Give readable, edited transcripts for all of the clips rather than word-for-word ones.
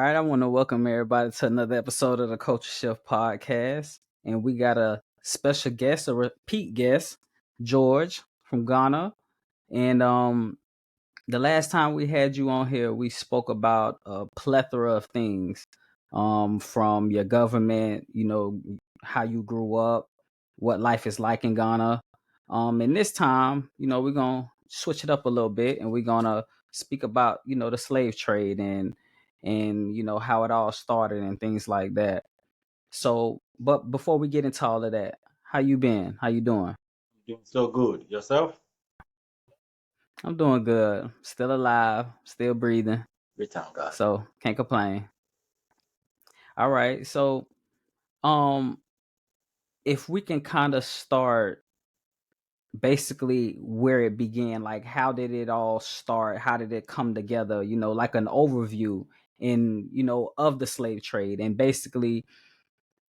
right, I want to welcome everybody to another episode of the Culture Shift podcast. And we got a special guest, a repeat guest, George from Ghana. And the last time we had you on here, we spoke about a plethora of things, from your government, how you grew up, what life is like in Ghana. And this time, we're going to switch it up a little bit, and we're going to speak about, the slave trade and how it all started and things like that. So, but before we get into all of that, how you been? How you doing? Doing so good. Yourself? I'm doing good. Still alive, still breathing. We thank God. So, can't complain. All right. So, um if we can kind of start basically where it began, like how did it all start? How did it come together? Like an overview of the slave trade, and basically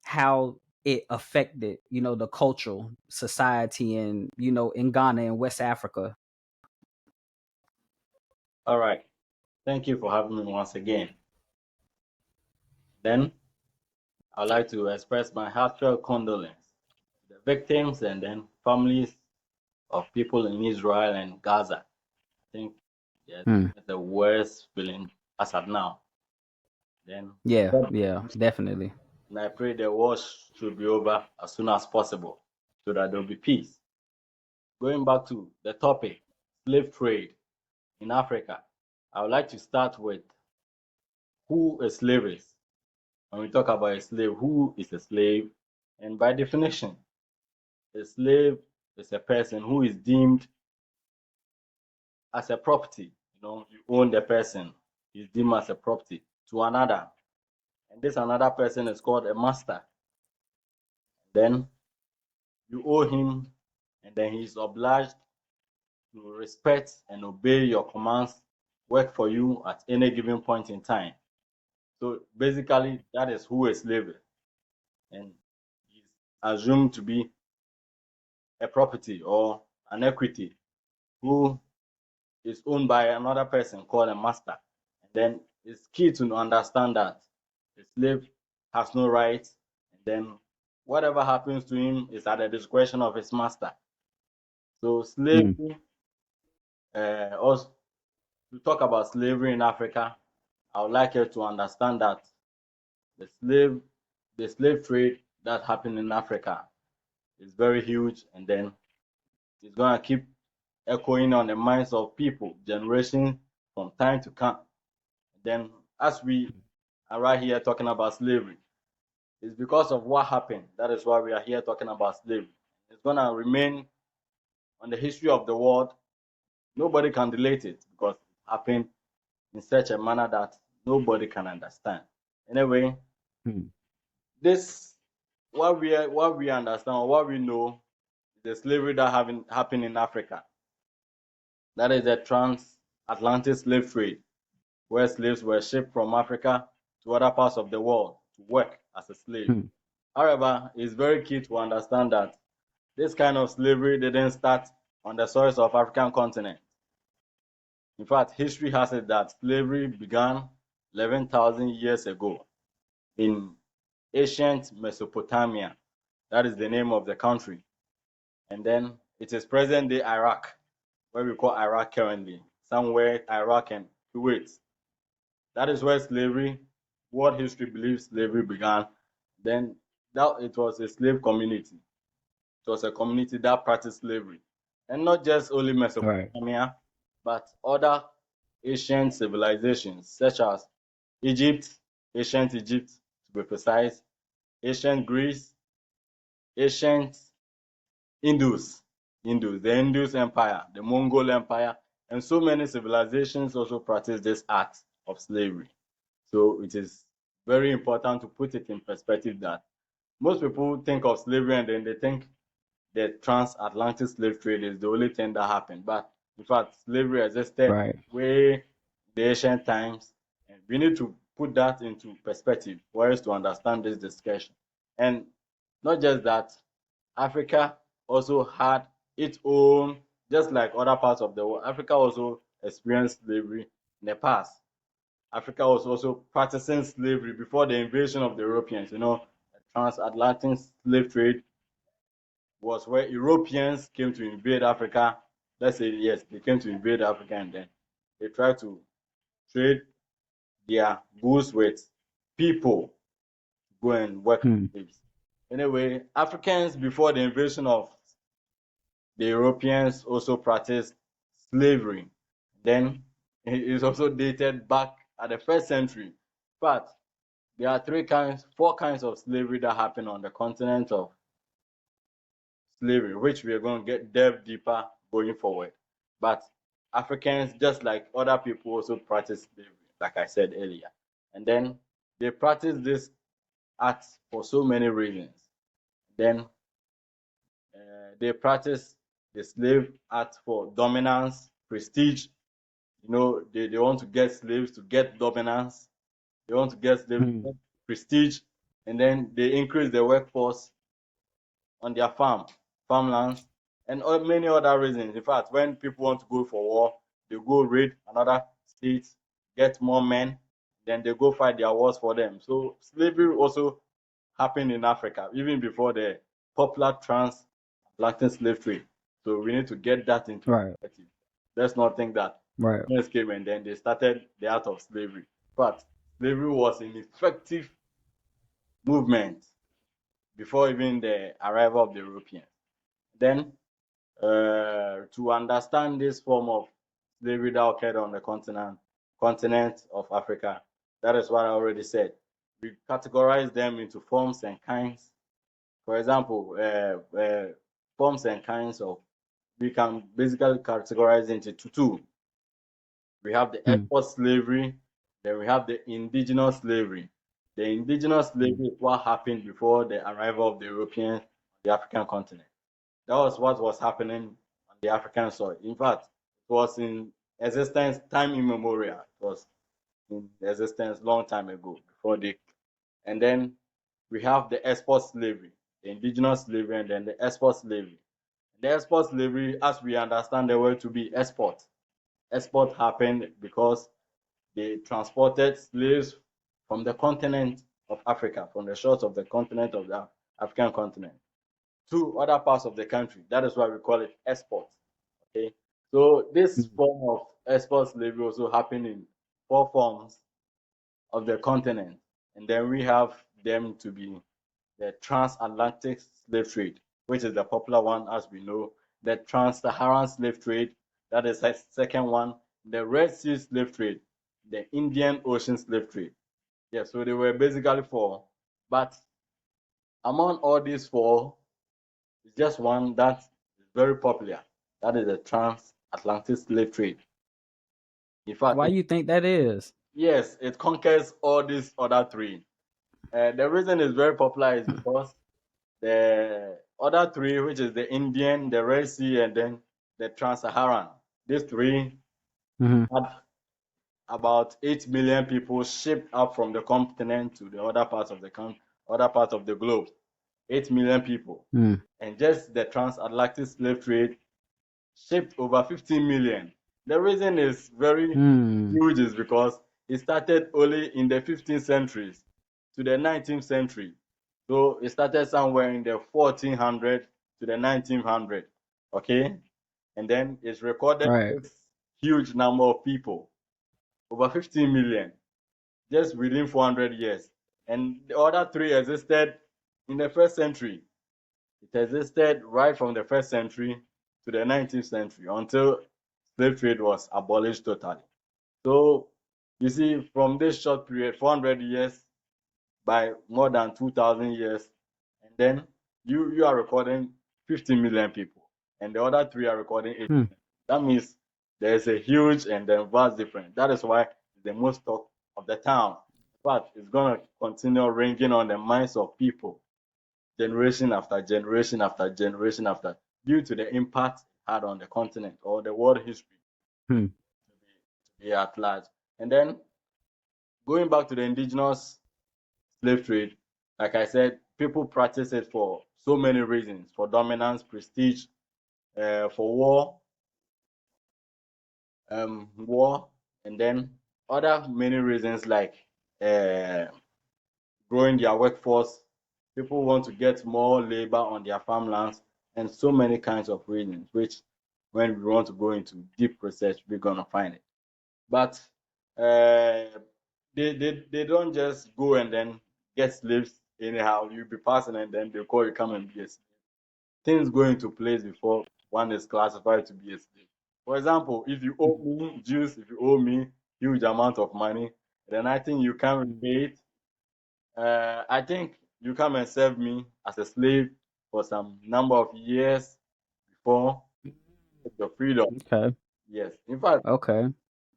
how it affected, the cultural society and, in Ghana and West Africa. All right. Thank you for having me once again. Then I'd like to express my heartfelt condolence to the victims and then families of people in Israel and Gaza. I think Hmm. the worst feeling as of now. Then Yeah, definitely. and I pray the war should be over as soon as possible so that there will be peace. Going back to the topic, slave trade in Africa, I would like to start with who a slave is. When we talk about a slave, who is a slave? And by definition, a slave is a person who is deemed as a property. You own the person, he's deemed as a property to another. And this another person is called a master. Then you owe him, and then he's obliged to respect and obey your commands, work for you at any given point in time. So basically, that is who a slave is. And he's assumed to be a property or an equity who is owned by another person called a master. And then it's key to understand that the slave has no rights, and then whatever happens to him is at the discretion of his master. So Hmm. slavery, also to talk about slavery in Africa, I would like you to understand that the slave the slave trade that happened in Africa is very huge, and then it's gonna keep echoing on the minds of people, generations from time to come. Then, as we are right here talking about slavery, it's because of what happened. That is why we are here talking about slavery. It's gonna remain on the history of the world. Nobody can delete it because it happened in such a manner that nobody can understand. Anyway, Hmm. this what we understand or what we know is the slavery that having happened in Africa. That is the transatlantic slave trade, where slaves were shipped from Africa to other parts of the world to work as a slave. Hmm. However, it's very key to understand that this kind of slavery didn't start on the soils of African continent. In fact, history has it that slavery began 11,000 years ago in ancient Mesopotamia. That is the name of the country. And then it is present day Iraq, where we call Iraq currently, somewhere Iraq and Kuwait. That is where slavery, world history believes slavery began. Then that it was a slave community. It was a community that practiced slavery. And not just only Right. Mesopotamia, but other ancient civilizations such as Egypt, ancient Egypt to be precise, ancient Greece, ancient the Indus Empire, the Mongol Empire, and so many civilizations also practice this act of slavery. So it is very important to put it in perspective that most people think of slavery and then they think the transatlantic slave trade is the only thing that happened. But in fact, slavery existed Right. way in the ancient times, and we need to put that into perspective for us to understand this discussion. And not just that, Africa also had its own, just like other parts of the world, Africa also experienced slavery in the past. Africa was also practicing slavery before the invasion of the Europeans. You know, the transatlantic slave trade was where Europeans came to invade Africa. Let's say, yes, they came to invade Africa and then they tried to trade their goods with people to go and work Hmm. as slaves. Anyway, Africans before the invasion of the Europeans also practiced slavery. Then it is also dated back at the first century. But there are four kinds of slavery that happened on the continent of slavery, which we are going to delve deeper going forward. But Africans, just like other people, also practice slavery, like I said earlier. And then they practice this act for so many reasons. Then they practice the slave act for dominance, prestige. You know, they want to get slaves to get dominance. They want to get slaves to Hmm. get prestige. And then they increase the workforce on their farmlands, and many other reasons. In fact, when people want to go for war, they go raid another state, get more men, then they go fight their wars for them. So slavery also happened in Africa, even before the popular transatlantic slave trade. So we need to get that into Right. perspective. Let's not think that Right. Europeans came and then they started the art of slavery. But slavery was an effective movement before even the arrival of the Europeans. Then, to understand this form of slavery that occurred on the continent of Africa, that is what I already said. We categorize them into forms and kinds. For example, forms and kinds of we can basically categorize into two. We have the Hmm. export slavery, then we have the indigenous slavery. The indigenous Hmm. slavery is what happened before the arrival of the Europeans on the African continent. That was what was happening on the African soil. In fact, it was in existence time immemorial. It was in existence long time ago before they. And then we have the export slavery, the indigenous slavery, and then the export slavery. The export slavery, as we understand the word to be export. Export happened because they transported slaves from the continent of Africa, from the shores of the continent of the African continent, to other parts of the country. That is why we call it export. Okay. So this Hmm. form of export slavery also happened in four forms of the continent. And then we have them to be the transatlantic slave trade, which is the popular one as we know, the trans-Saharan slave trade, that is the second one, the Red Sea slave trade, the Indian Ocean slave trade. Yeah, so they were basically four. But among all these four, it's just one that is very popular. That is the transatlantic slave trade. In fact, Why you think that is? yes, it conquers all these other three. The reason it's very popular is because the other three, which is the Indian, the Red Sea, and then the Trans-Saharan, these three Hmm. had about 8 million people shipped up from the continent to the other parts of the globe. 8 million people. Hmm. And just the transatlantic slave trade shipped over 15 million. The reason is very Hmm. huge is because it started only in the 15th centuries to the 19th century. So it started somewhere in the 1400 to the 1900. Okay. And then it's recorded Right. this huge number of people, over 15 million, just within 400 years. And the other three existed in the first century. It existed right from the first century to the 19th century until slave trade was abolished totally. So you see, from this short period, 400 years by more than 2,000 years, and then you are recording 15 million people, and the other three are recording 8 Hmm. million. That means there is a huge and then vast difference. That is why it's the most talk of the town. But it's going to continue ringing on the minds of people generation after generation after generation after, due to the impact it had on the continent or the world history Hmm. to be at large. And then going back to the indigenous slave trade, like I said, people practice it for so many reasons: for dominance, prestige, for war, and then other many reasons like uh, growing their workforce. People want to get more labor on their farmlands, and so many kinds of reasons, which when we want to go into deep research, we're gonna find it. But they don't just go and then get slaves anyhow. You be passing and then they call you come and be a slave. Things go into place before one is classified to be a slave. For example, if you owe me Jews, if you owe me huge amount of money, then I think you can repay it. I think you come and serve me as a slave for some number of years before your freedom. Okay. Yes. In fact, Okay.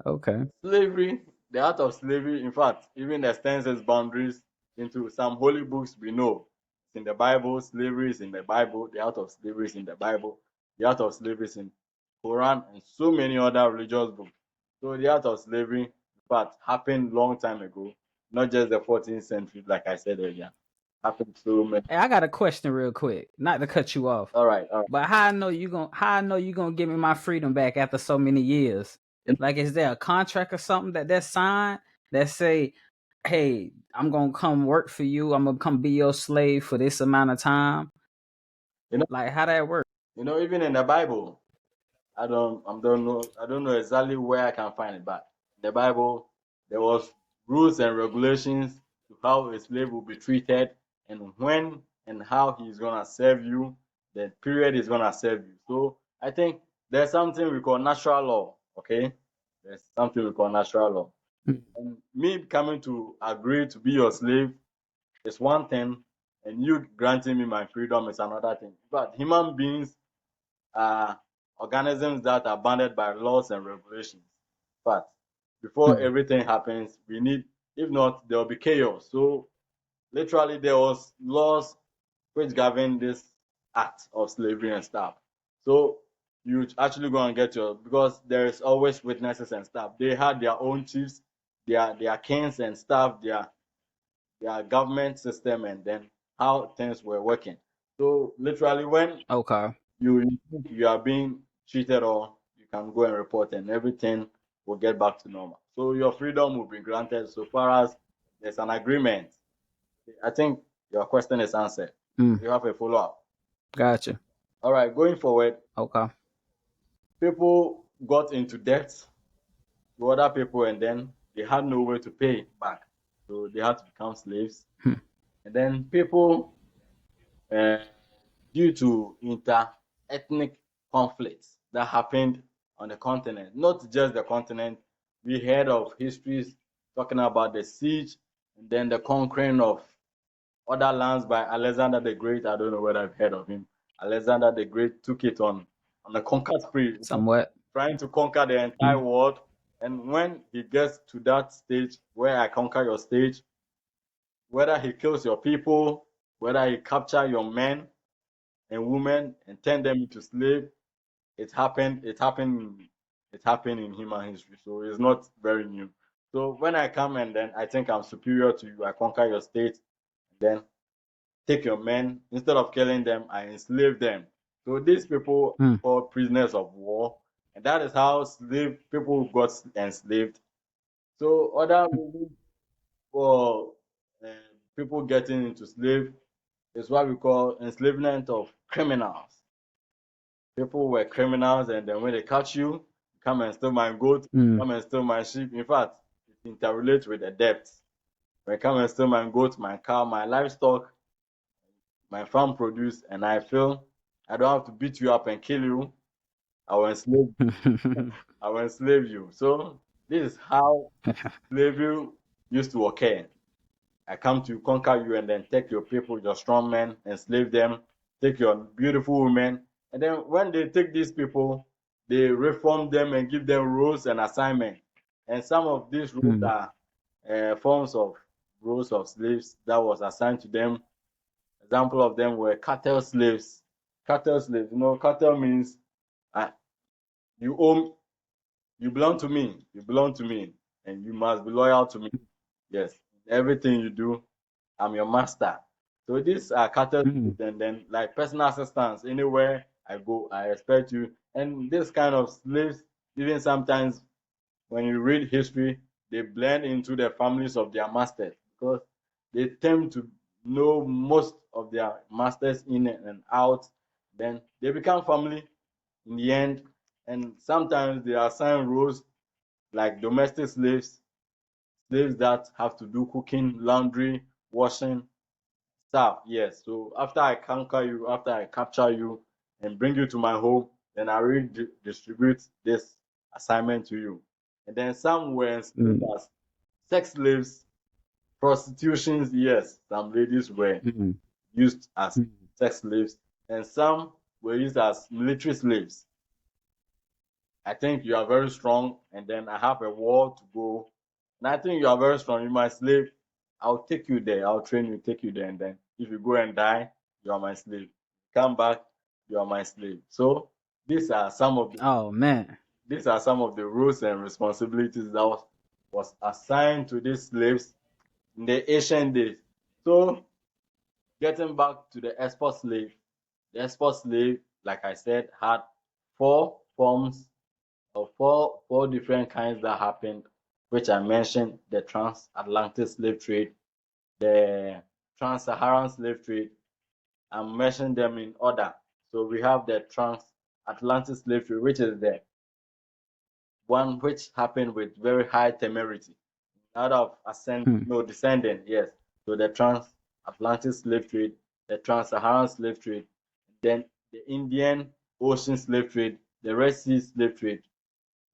Okay. slavery, the art of slavery, in fact, even extends its boundaries into some holy books we know. It's in the Bible, slavery is in the Bible, the art of slavery is in the Bible, the art of slavery is in Quran and so many other religious books. So the art of slavery, in fact, happened long time ago, not just the 14th century, like I said earlier. Happened so many. Hey, I got a question real quick. Not to cut you off. All right, all right. But how I know you gonna give me my freedom back after so many years? Like, is there a contract or something that's signed that say, hey, I'm gonna come work for you, I'm gonna come be your slave for this amount of time? You know, Like, how that work? even in the Bible, I don't know exactly where I can find it, but in the Bible there was rules and regulations to how a slave will be treated and when and how he's gonna serve you, the period he's gonna serve you. So I think there's something we call natural law, okay? There's something we call natural law. And me coming to agree to be your slave is one thing, and you granting me my freedom is another thing. But human beings are organisms that are bounded by laws and regulations. But before Hmm. everything happens, we need, if not, there will be chaos. So literally, there was laws which govern this act of slavery and stuff. So you actually go and get your, because there is always witnesses and stuff. They had their own chiefs, their kings and stuff, their government system, and then how things were working. So literally, when Okay. you are being cheated or you can go and report and everything will get back to normal. So your freedom will be granted so far as there's an agreement. I think your question is answered. Mm, You have a follow up. gotcha. All right, going forward, Okay. people got into debt to other people and then they had no way to pay back. So they had to become slaves. Hmm. And then people uh, due to inter-ethnic conflicts that happened on the continent. Not just the continent. We heard of histories talking about the siege and then the conquering of other lands by Alexander the Great. I don't know whether I've heard of him. Alexander the Great took it on a conquer spree, Somewhat. trying to conquer the entire Mm, world. And when he gets to that stage where I conquer your stage, whether he kills your people, whether he capture your men, and women and turn them into slaves. It happened in human history. So it's not very new. So when I come and then I think I'm superior to you, I conquer your state, then take your men. Instead of killing them, I enslave them. So these people mm, are called prisoners of war. And that is how slave people got enslaved. So other reasons for uh, people getting into slave is what we call enslavement of criminals. People were criminals, and then when they catch you, come and steal my goat, mm, come and steal my sheep. In fact, it interrelates with the debt. When come and steal my goat, my cow, my livestock, my farm produce, and I feel I don't have to beat you up and kill you. I will enslave. I will enslave you. So this is how slavery used to occur. I come to conquer you and then take your people, your strong men, enslave them, take your beautiful women. And then when they take these people, they reform them and give them roles and assignment. And some of these roles mm, are forms of roles of slaves that was assigned to them. Example of them were cattle slaves. Cattle slaves, cattle means uh, you own, you belong to me, you belong to me, and you must be loyal to me. Yes, everything you do, I'm your master. So these are cattle mm, and then like personal assistants. Anywhere I go, I respect you. And this kind of slaves, even sometimes when you read history, they blend into the families of their masters because they tend to know most of their masters in and out. Then they become family in the end, and sometimes they assign roles like domestic slaves, slaves that have to do cooking, laundry, washing, stuff. Yes. So after I conquer you, after I capture you and bring you to my home, then I redistribute this assignment to you. And then some were enslaved Mm, as sex slaves, prostitutions. Yes, some ladies were mm, used as mm. sex slaves, and some were used as military slaves. I think you are very strong, and then I have a war to go. And I think you are very strong. You're my slave. I'll take you there. I'll train you, take you there, and then if you go and die, you are my slave. Come back, you are my slave. So these are some of the Oh man. these are some of the roles and responsibilities that was assigned to these slaves in the ancient days. So getting back to the export slave, like I said, had four forms of four different kinds that happened, which I mentioned: the transatlantic slave trade, the trans-Saharan slave trade. I'm mentioning them in order. So we have the transatlantic slave trade, which is the one which happened with very high temerity, out of Hmm. descending, yes. So the transatlantic slave trade, the trans-Saharan slave trade, then the Indian Ocean slave trade, the Red Sea slave trade.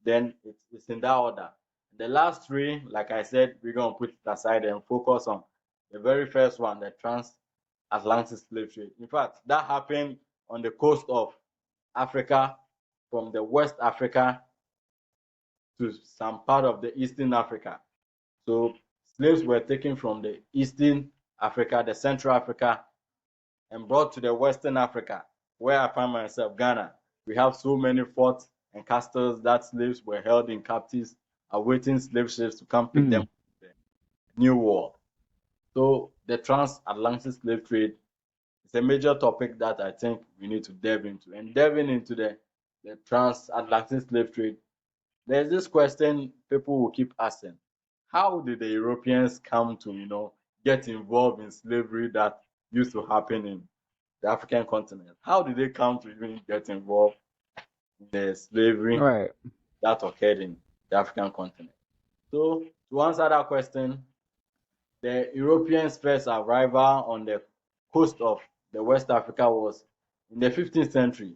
Then it's in that order. The last three, like I said, we're going to put it aside and focus on the very first one, the transatlantic slave trade. In fact, that happened on the coast of Africa, from the West Africa to some part of the Eastern Africa. So slaves were taken from the Eastern Africa, the Central Africa, and brought to the Western Africa, where I find myself, Ghana. We have so many forts and castles that slaves were held in captives, awaiting slave ships to come pick them Mm. to the New World. So the transatlantic slave trade is a major topic that I think we need to delve into. And delving into the transatlantic slave trade, there's this question people will keep asking: how did the Europeans come to, get involved in slavery that used to happen in the African continent? How did they come to even get involved in the slavery Right. that occurred in the African continent? So, to answer that question, the Europeans' first arrival on the coast of the West Africa was in the 15th century,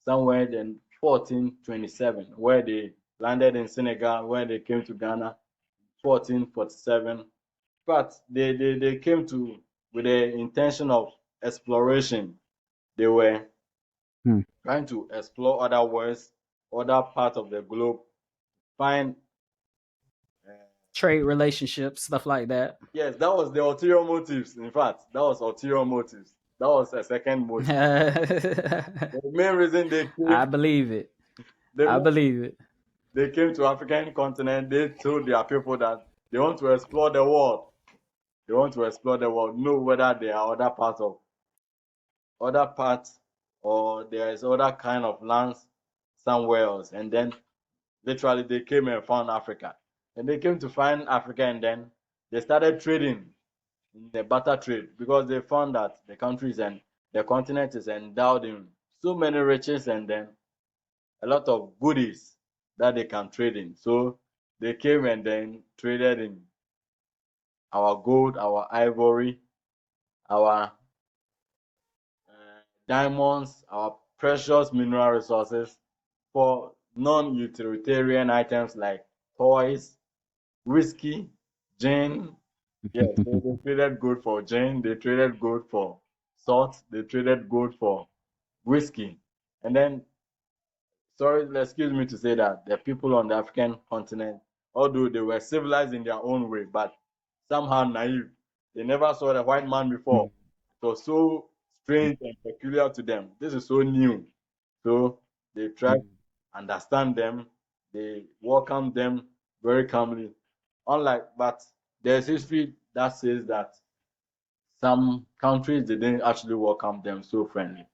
somewhere in 1427, where they landed in Senegal, where they came to Ghana, 1447. But they came to with the intention of exploration. They were Hmm. trying to explore other worlds, other parts of the globe, find. Uh, Trade relationships, stuff like that. yes, that was the ulterior motives. In fact, that was ulterior motives. That was a second motive. The main reason I believe it. the I main, believe it. they came to African continent. They told their people that they want to explore the world. They want to explore the world, know whether there are other parts, or there is other kind of lands somewhere else. And then literally they came and found Africa. And they came to find Africa, and then they started trading in the barter trade because they found that the countries and the continent is endowed in so many riches and then a lot of goodies that they can trade in. So they came and then traded in our gold, our ivory, our diamonds, our precious mineral resources for non-utilitarian items like toys, whiskey, gin. Yes, so they traded gold for gin, they traded gold for salt, they traded gold for whiskey. And then, sorry, excuse me to say that the people on the African continent, although they were civilized in their own way, but somehow naive. They never saw the white man before. It was so strange and peculiar to them. This is so new. So they tried to understand them. They welcomed them very calmly. But there's history that says that some countries they didn't actually welcome them so friendly,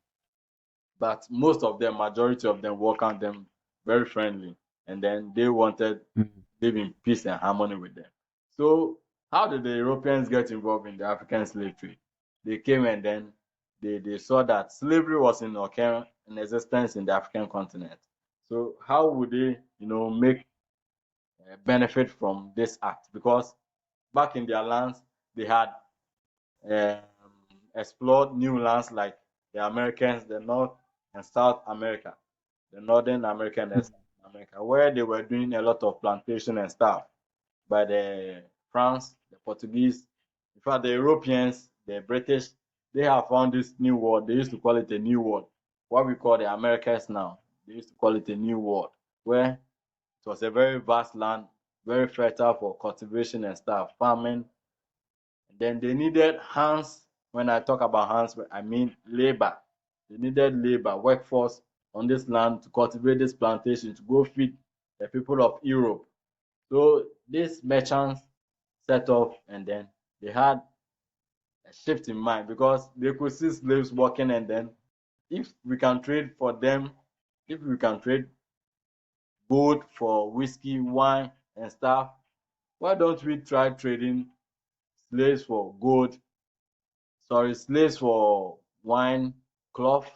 but most of them, majority of them, welcomed them very friendly, and then live in peace and harmony with them. So how did the Europeans get involved in the African slave trade? They came and then they saw that slavery was in existence in the African continent. So how would they, make benefit from this act? Because back in their lands, they had um, explored new lands like the Americans, the North and South America, the Northern America and the South America, where they were doing a lot of plantation and stuff by the France, the Portuguese, in fact, the Europeans, the British, they have found this new world. They used to call it a new world. What we call the Americas now, they used to call it a new world, where it was a very vast land, very fertile for cultivation and stuff, farming. And then they needed hands. When I talk about hands, I mean labor. They needed labor, workforce on this land to cultivate this plantation to go feed the people of Europe. So these merchants set off and then they had a shift in mind because they could see slaves working and then if we can trade for them, if we can trade gold for whiskey, wine and stuff, why don't we try trading slaves for gold, sorry, slaves for wine, cloth,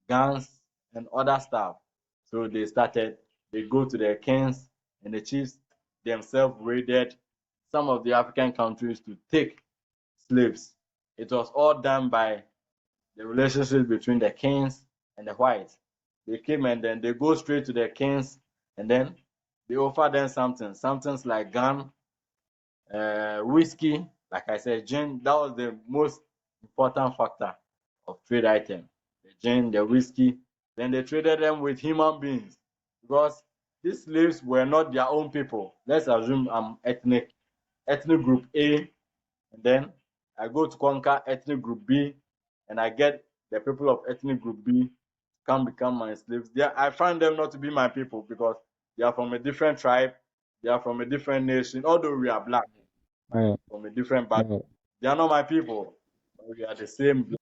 guns and other stuff. So they go to the kings and the chiefs themselves raided some of the African countries to take slaves. It was all done by the relationship between the kings and the whites. They came and then they go straight to the kings and then they offer them something like gun, whiskey, like I said, gin. That was the most important factor of trade item. The gin, the whiskey. Then they traded them with human beings because these slaves were not their own people. Let's assume I'm ethnic group A, and then I go to conquer ethnic group B, and I get the people of ethnic group B can become my slaves. I find them not to be my people because they are from a different tribe, they are from a different nation, although we are black Right. from a different background. They are not my people, but we are the same black.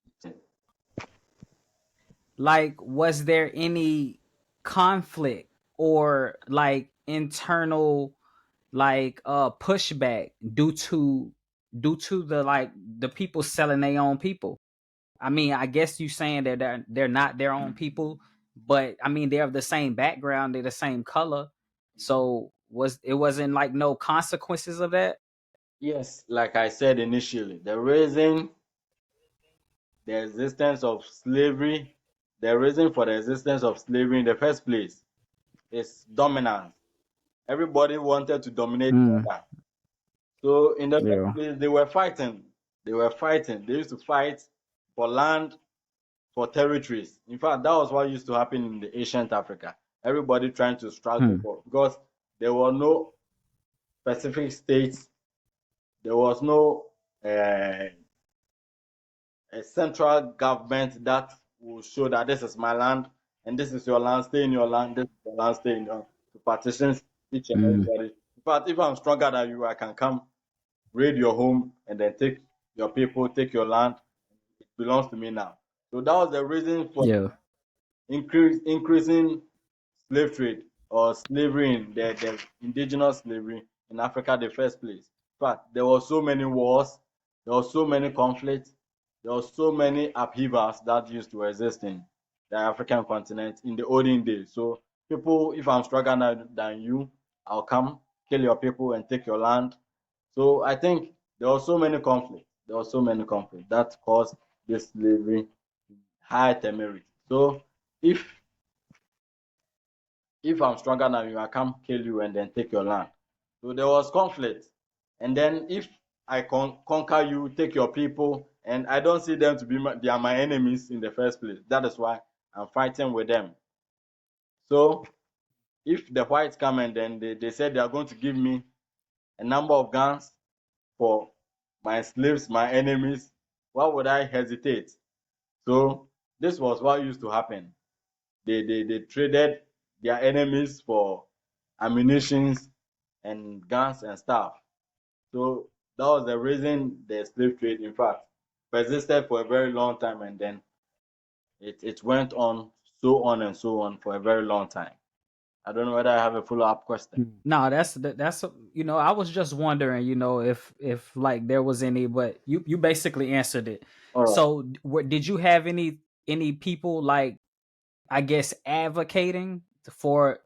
Like, was there any conflict or like internal like pushback due to the like the people selling their own people? I mean, I guess you saying that they're not their own people, but I mean they're of the same background, they're the same color. So wasn't like no consequences of that? Yes, like I said initially, the reason the existence of slavery, the reason for the existence of slavery in the first place is dominance. Everybody wanted to dominate the Mm, other. So in the first yeah. place, they were fighting. They were fighting. They used to fight for land, for territories. In fact, that was what used to happen in the ancient Africa. Everybody trying to struggle Hmm. for because there were no specific states. There was no uh, a central government that will show that this is my land and this is your land. Stay in your land. This is your land. Stay in your to partition each and Mm, everybody. In fact, if I'm stronger than you, I can come raid your home and then take your people, take your land. It belongs to me now. So that was the reason for yeah. increasing slave trade or slavery in the indigenous slavery in Africa in the first place. In fact, there were so many wars, there were so many conflicts, there were so many upheavals that used to exist in the African continent in the olden days. So people, if I'm stronger than you, I'll come kill your people and take your land. So I think there were so many conflicts. There were so many conflicts that caused this slavery high temerity. So if if I'm stronger than you, I come kill you and then take your land. So there was conflict. And then if I conquer you, take your people, and I don't see them to be they are my enemies in the first place. That is why I'm fighting with them. So if the whites come and then they said they are going to give me a number of guns for my slaves, my enemies, why would I hesitate? So this was what used to happen. They traded their enemies for ammunitions and guns and stuff. So that was the reason the slave trade, in fact, persisted for a very long time and then it went on so on and so on for a very long time. I don't know whether I have a follow-up question. No, that's I was just wondering, if like there was any, but you basically answered it. All right. So, did you have any people, like, I guess, advocating for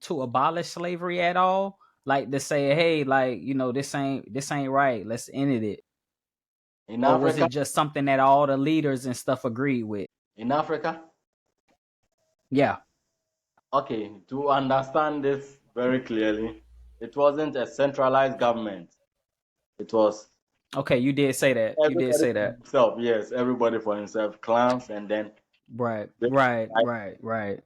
to abolish slavery at all? Like, to say, hey, like, this ain't right. Let's end it. In Or was Africa, it just something that all the leaders and stuff agreed with? in Africa, Yeah. okay, to understand this very clearly, it wasn't a centralized government. It was Okay, you did say that. You did everybody say for that. himself. Yes, everybody for himself, clans, and then Right. they, Right. Right. Right.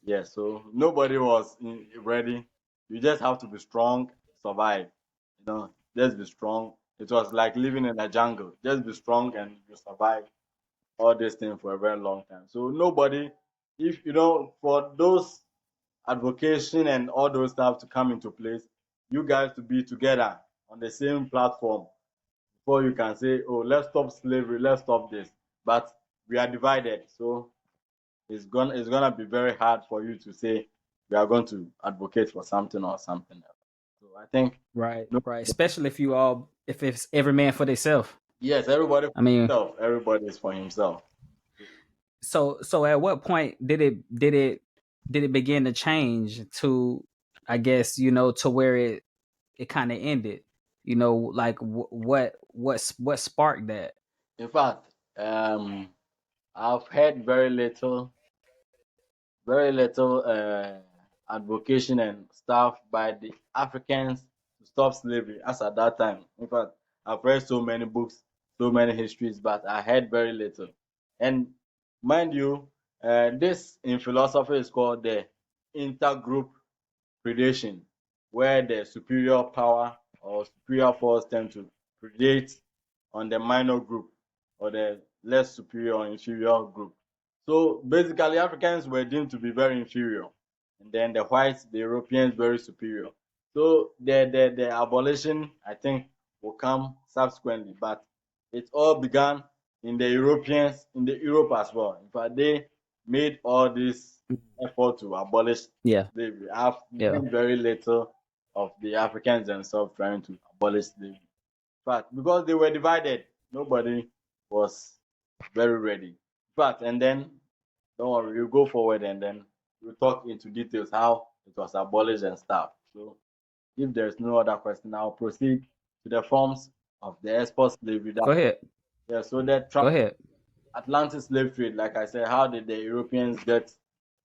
yeah. So nobody was ready. You just have to be strong, survive. Just be strong. It was like living in a jungle. Just be strong and you survive all this thing for a very long time. So nobody, if for those advocation and all those stuff to come into place, you guys to be together on the same platform before you can say, oh, let's stop slavery, let's stop this. But we are divided, so it's gonna be very hard for you to say we are going to advocate for something or something else. So I think Right. no, Right. Especially if it's every man for themselves. yes, everybody I for mean, himself. Everybody is for himself. so at what point did it begin to change to, I guess, to where it kind of ended? Like, what sparked that? In fact, I've heard very little advocation and stuff by the Africans to stop slavery as at that time. In fact, I've read so many books, so many histories, but I heard very little. And mind you, this in philosophy is called the intergroup predation, where the superior power or superior force tend to predate on the minor group or the less superior or inferior group. So basically, Africans were deemed to be very inferior, and then the whites, the Europeans, very superior. So the abolition, I think, will come subsequently, but it all began in the Europeans, in the Europe as well. In fact, they made all this effort to abolish Yeah. slavery. I've Yeah. heard very little of the Africans themselves trying to abolish slavery. But because they were divided, nobody was very ready. But and then don't worry, you go forward and then we'll talk into details how it was abolished and stuff. So if there's no other question, I'll proceed to the forms of the export slavery. Go ahead. Yeah, so the Go ahead. Atlantic slave trade, like I said, how did the Europeans get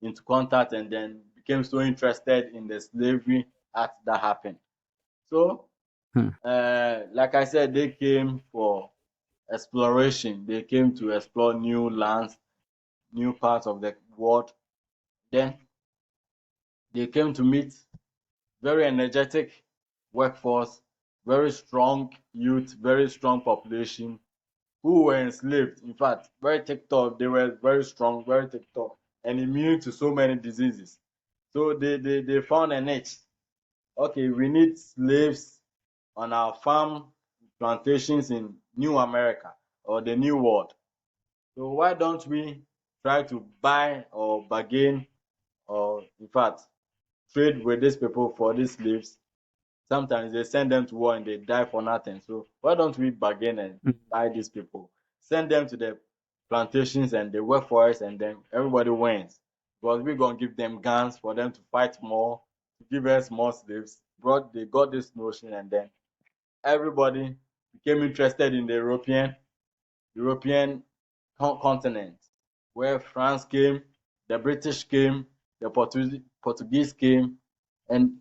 into contact and then became so interested in the slavery act that happened? So, Hmm. like I said, they came for exploration. They came to explore new lands, new parts of the world. Then they came to meet very energetic workforce, very strong youth, very strong population who were enslaved. In fact, very ticked off. They were very strong, very ticked off, and immune to so many diseases. So they found a niche. Okay, we need slaves on our farm plantations in New America or the New World. So why don't we try to buy or bargain or in fact trade with these people for these slaves? Sometimes they send them to war and they die for nothing. So why don't we bargain and buy these people? Send them to the plantations and they work for us and then everybody wins. Because we're gonna give them guns for them to fight more, to give us more slaves. But they got this notion and then everybody became interested in the European continent, where France came, the British came, the Portuguese came, and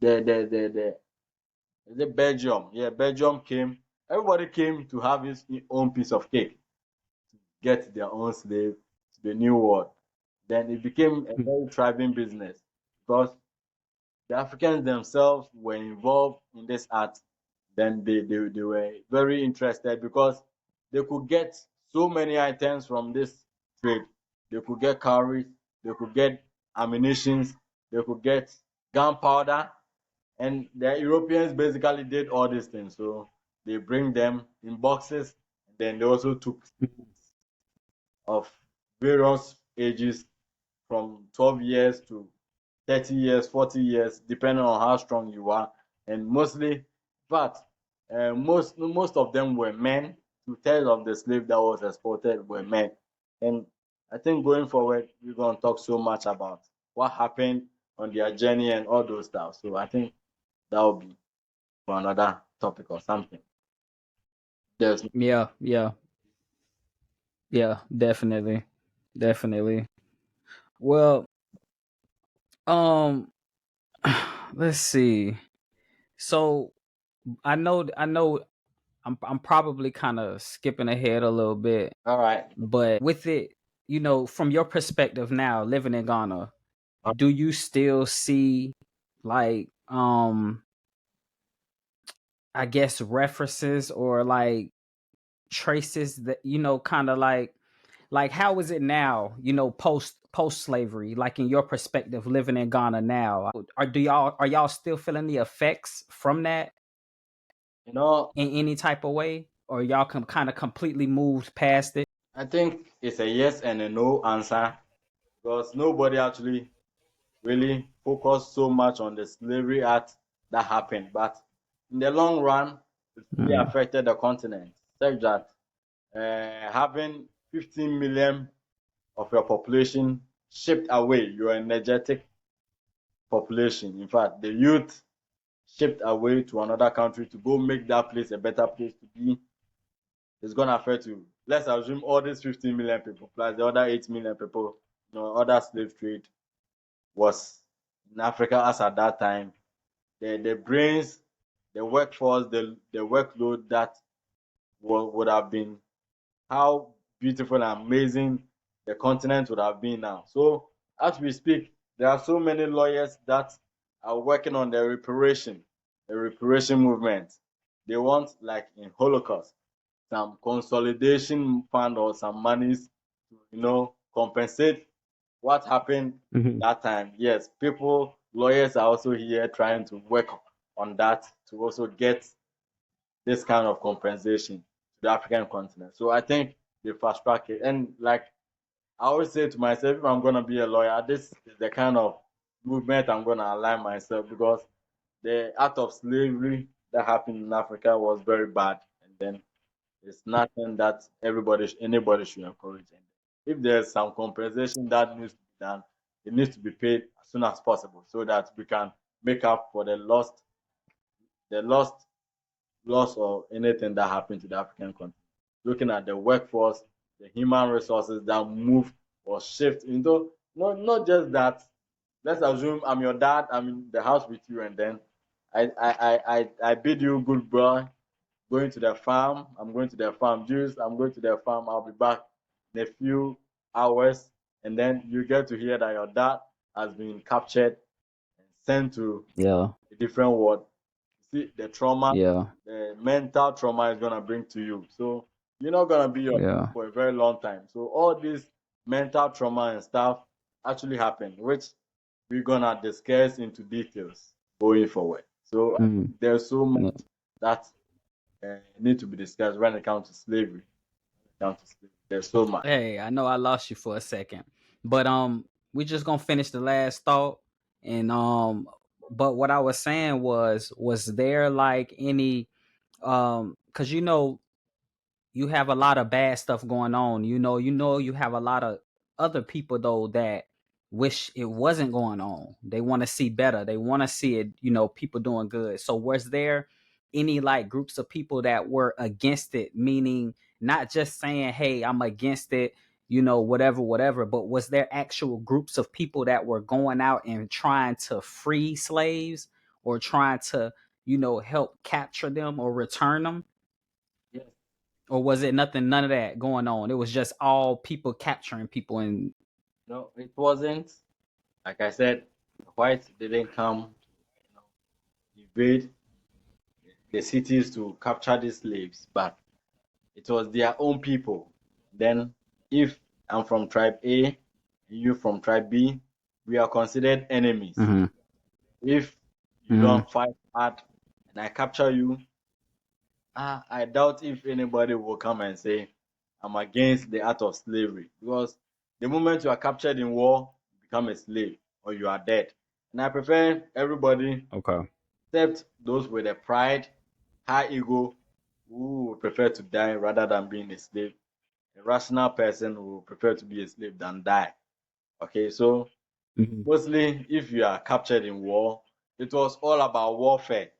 the is it Belgium? Yeah, Belgium came. Everybody came to have his own piece of cake, get their own slave to the new world. Then it became a very thriving business because the Africans themselves were involved in this art. Then they were very interested because they could get so many items from this trade. They could get cowries, they could get ammunitions, they could get gunpowder, and the Europeans basically did all these things. So they bring them in boxes. Then they also took of various ages from 12 years to 30 years, 40 years, depending on how strong you are. And mostly, but most of them were men. Two-thirds of the slave that was exported were men. And I think going forward, we're going to talk so much about what happened on their journey and all those stuff. So I think that will be for another topic or something. There's Yeah, yeah, yeah, definitely. Definitely. Well, um let's see. So I know I'm probably kind of skipping ahead a little bit, all right. but with it, from your perspective now, living in Ghana, do you still see like I guess references or like traces that kind of like how is it now, post slavery, like in your perspective living in Ghana now? Are y'all still feeling the effects from that You know, in any type of way, or y'all kind of completely moved past it? I think it's a yes and a no answer because nobody actually really focused so much on the slavery act that happened. But in the long run, it really Mm. affected the continent, such that having 15 million of your population shipped away, your energetic population, in fact, the youth shipped away to another country to go make that place a better place to be, is going to affect you. Let's assume all these 15 million people plus the other 8 million people, other slave trade was in Africa as at that time. The brains, the workforce, the workload that would have been, how beautiful and amazing the continent would have been now. So as we speak, there are so many lawyers that are working on the reparation movement. They want, like in Holocaust, some consolidation fund or some monies to, compensate what happened Hmm. that time. Yes, people, lawyers are also here trying to work on that to also get this kind of compensation to the African continent. So I think they fast track it. And like I always say to myself, if I'm gonna be a lawyer, this is the kind of movement I'm gonna align myself, because the act of slavery that happened in Africa was very bad, and then it's nothing that anybody should encourage. And if there's some compensation that needs to be done, it needs to be paid as soon as possible so that we can make up for the loss or anything that happened to the African continent. Looking at the workforce, the human resources that move or shift into, not just that. Let's assume I'm your dad, I'm in the house with you, and then I bid you goodbye, going to the farm. I'm going to the farm. Juice, I'm going to the farm. I'll be back in a few hours. And then you get to hear that your dad has been captured and sent to Yeah, a different world. See, the trauma, yeah, the mental trauma is going to bring to you. So you're not going to be your yeah. for a very long time. So all this mental trauma and stuff actually happened, which we're going to discuss into details going forward. So Mm. there's so much Yeah. that need to be discussed when it comes to slavery. There's so much. Hey, I know I lost you for a second, but we just gonna finish the last thought, and but what I was saying was there like any because you have a lot of bad stuff going on. You have a lot of other people though that wish it wasn't going on. They want to see better. They want to see it, people doing good. So was there any like groups of people that were against it, meaning not just saying, "Hey, I'm against it," whatever, whatever, but was there actual groups of people that were going out and trying to free slaves or trying to, help capture them or return them? Yes. Or was it none of that going on? It was just all people capturing people and No, it wasn't. Like I said, the whites didn't come to invade the cities to capture the slaves, but it was their own people. Then, if I'm from tribe A and you from tribe B, we are considered enemies. hmm If you hmm don't fight hard and I capture you, I doubt if anybody will come and say, I'm against the act of slavery. Because the moment you are captured in war, you become a slave or you are dead. And I prefer everybody Okay. except those with a pride, high ego, who would prefer to die rather than being a slave. A rational person will prefer to be a slave than die. Okay, so Mhm. mostly if you are captured in war, it was all about warfare.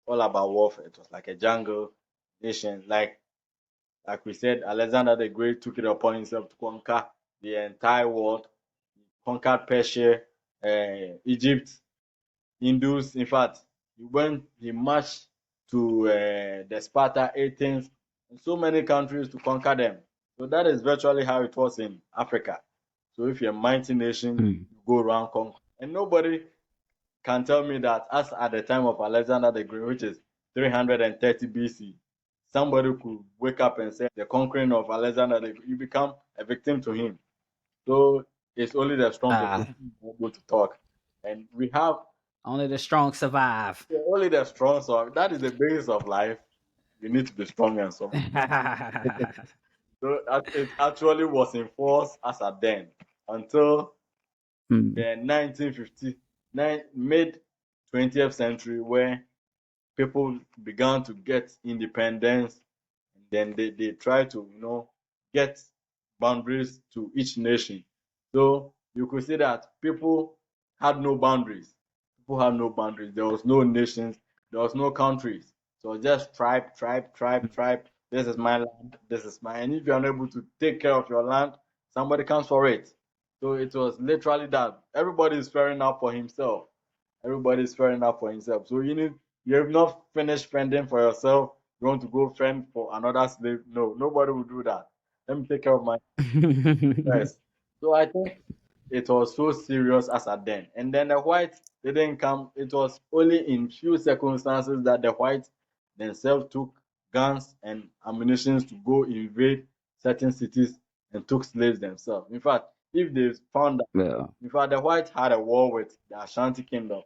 All about warfare. It was like a jungle nation. Like we said, Alexander the Great took it upon himself to conquer the entire world. He conquered Persia, Egypt, Hindus. In fact, he marched to the Sparta, Athens, and so many countries to conquer them. So that is virtually how it was in Africa. So if you're a mighty nation, Mm. you go around conquer. And nobody can tell me that as at the time of Alexander the Great, which is 330 BC, somebody could wake up and say the conquering of Alexander the Great, you become a victim to him. So it's only the strong people Ah, who are able to talk. And we have only the strong survive. only the strong. So that is the basis of life. You need to be strong and so. So it actually was enforced as a then until Mm. the 1959 mid 20th century, where people began to get independence, and then they try to get boundaries to each nation. So you could see that people had no boundaries. People had no boundaries. There was no nations, there was no countries. So just tribe, tribe, tribe, tribe. This is my land, this is mine. And if you're unable to take care of your land, somebody comes for it. So it was literally that. Everybody is faring out for himself. Everybody is faring out for himself. So you have not finished fending for yourself. You want to go fend for another slave? No, nobody will do that. Let me take care of my first. So I think it was so serious as at then. And then the whites didn't come. It was only in few circumstances that the whites themselves took guns and ammunition to go invade certain cities and took slaves themselves. In fact, if they found that, Yeah. in fact, the whites had a war with the Ashanti Kingdom,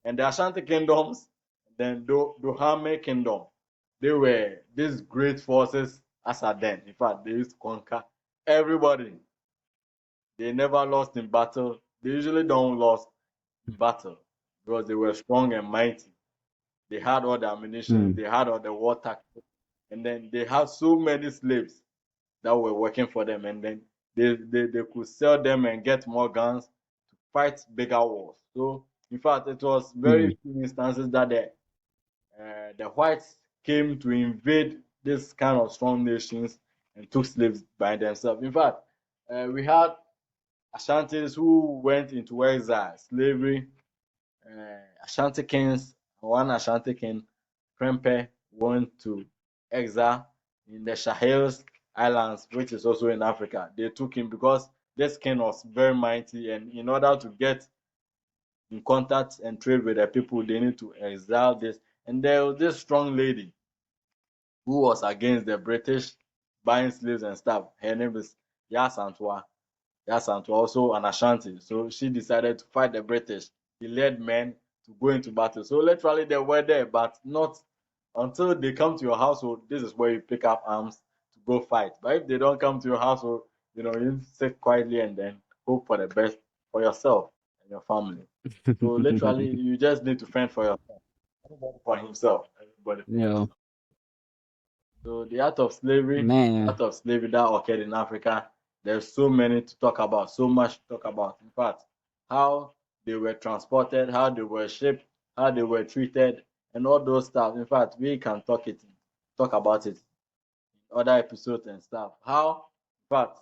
and the Ashanti kingdoms, then Dohame Kingdom, they were these great forces as at then. In fact, they used to conquer everybody. They never lost in battle. They usually don't lose in battle because they were strong and mighty. They had all the ammunition, Mm. they had all the water, and then they had so many slaves that were working for them, and then they could sell them and get more guns to fight bigger wars. So in fact, it was very Mm. few instances that the whites came to invade this kind of strong nations and took slaves by themselves. In fact, we had Ashantis who went into exile, slavery. Ashanti kings, one Ashanti king, Prempe, went to exile in the Sahels Islands, which is also in Africa. They took him because this king was very mighty, and in order to get in contact and trade with the people, they need to exile this. And there was this strong lady who was against the British buying slaves and stuff. Her name is Yasantua. Yasantua, also an Ashanti. So she decided to fight the British. He led men to go into battle. So literally they were there, but not until they come to your household. This is where you pick up arms to go fight. But if they don't come to your household, you sit quietly and then hope for the best for yourself and your family. So literally, you just need to fend for yourself. Everybody for himself. Everybody for Yeah. himself. So the Man. art of slavery that occurred in Africa, there's so many to talk about, so much to talk about. In fact, how they were transported, how they were shipped, how they were treated, and all those stuff. In fact, we can talk about it in other episodes and stuff. How, in fact,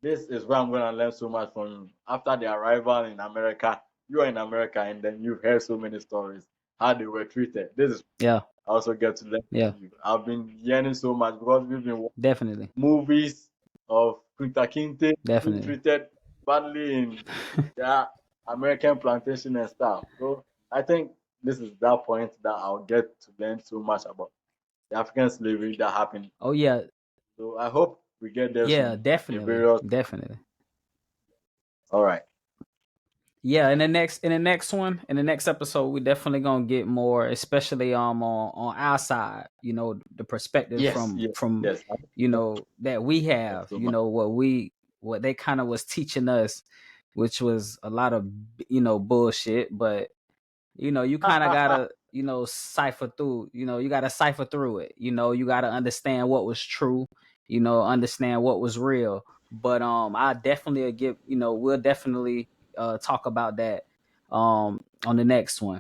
this is where I'm gonna learn so much from you. After the arrival in America, you are in America and then you've heard so many stories, how they were treated. This is Yeah. I also get to learn Yeah. from you. I've been yearning so much because we've been watching Definitely. movies of Kunta Kinte being Definitely. treated badly in their American plantation and stuff. So I think this is that point that I'll get to learn so much about the African slavery that happened. Oh yeah. So I hope we get there Yeah, soon in definitely. various. Definitely. All right. Yeah, in the next episode, we definitely gonna get more, especially on our side. The perspective Yes, from yes, from yes. I that we learned have. so much. What they kind of was teaching us. which was a lot of bullshit, but you kind of gotta cipher through. You gotta cipher through it. You gotta understand what was true. Understand what was real. But I definitely give. We'll definitely talk about that on the next one.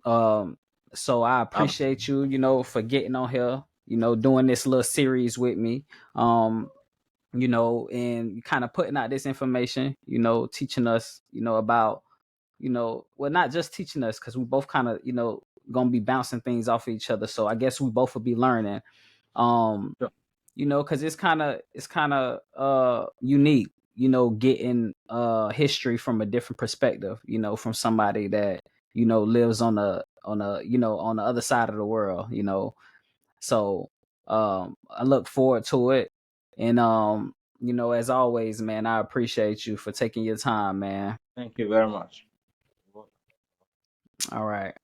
Um, so I appreciate you, for getting on here, doing this little series with me. And kind of putting out this information, teaching us, about, well, not just teaching us, because we both kind of, gonna be bouncing things off of each other. So I guess we both will be learning. Um, Sure. Because it's kind of unique, getting history from a different perspective, from somebody that lives on the other side of the world. So I look forward to it. And as always, man, I appreciate you for taking your time, man. Thank you very much. All right.